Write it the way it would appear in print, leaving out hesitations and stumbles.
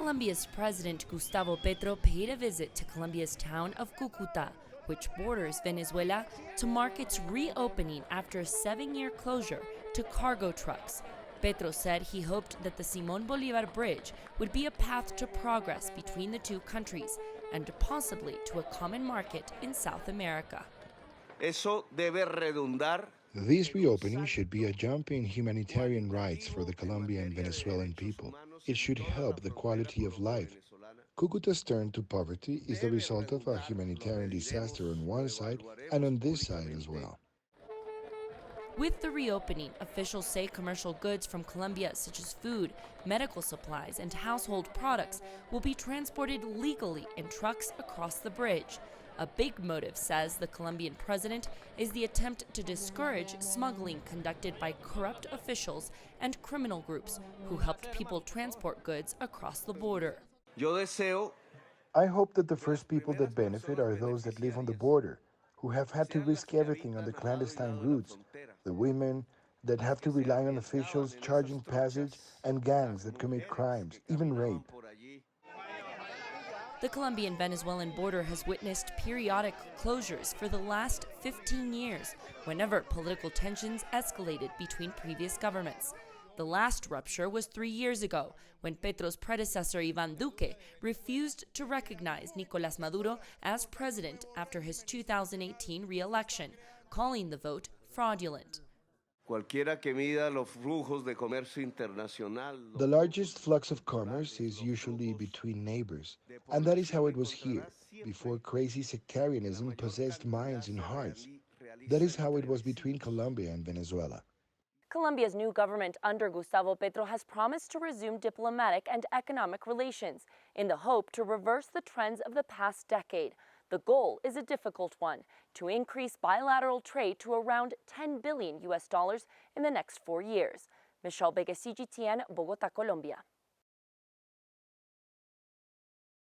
Colombia's President Gustavo Petro paid a visit to Colombia's town of Cúcuta, which borders Venezuela, to mark its reopening after a 7-year closure to cargo trucks. Petro said he hoped that the Simón Bolívar Bridge would be a path to progress between the two countries and possibly to a common market in South America. Eso debe redundar. This reopening should be a jump in humanitarian rights for the Colombian and Venezuelan people. It should help the quality of life. Cúcuta's turn to poverty is the result of a humanitarian disaster on one side and on this side as well. With the reopening, officials say commercial goods from Colombia, such as food, medical supplies, and household products, will be transported legally in trucks across the bridge. A big motive, says the Colombian president, is the attempt to discourage smuggling conducted by corrupt officials and criminal groups who helped people transport goods across the border. I hope that the first people that benefit are those that live on the border, who have had to risk everything on the clandestine routes, the women that have to rely on officials charging passage, and gangs that commit crimes, even rape. The Colombian-Venezuelan border has witnessed periodic closures for the last 15 years, whenever political tensions escalated between previous governments. The last rupture was 3 years ago, when Petro's predecessor Iván Duque refused to recognize Nicolás Maduro as president after his 2018 re-election, calling the vote fraudulent. The largest flux of commerce is usually between neighbors, and that is how it was here, before crazy sectarianism possessed minds and hearts. That is how it was between Colombia and Venezuela. Colombia's new government under Gustavo Petro has promised to resume diplomatic and economic relations in the hope to reverse the trends of the past decade. The goal is a difficult one: to increase bilateral trade to around $10 billion in the next 4 years. Michelle Vega, CGTN, Bogotá, Colombia.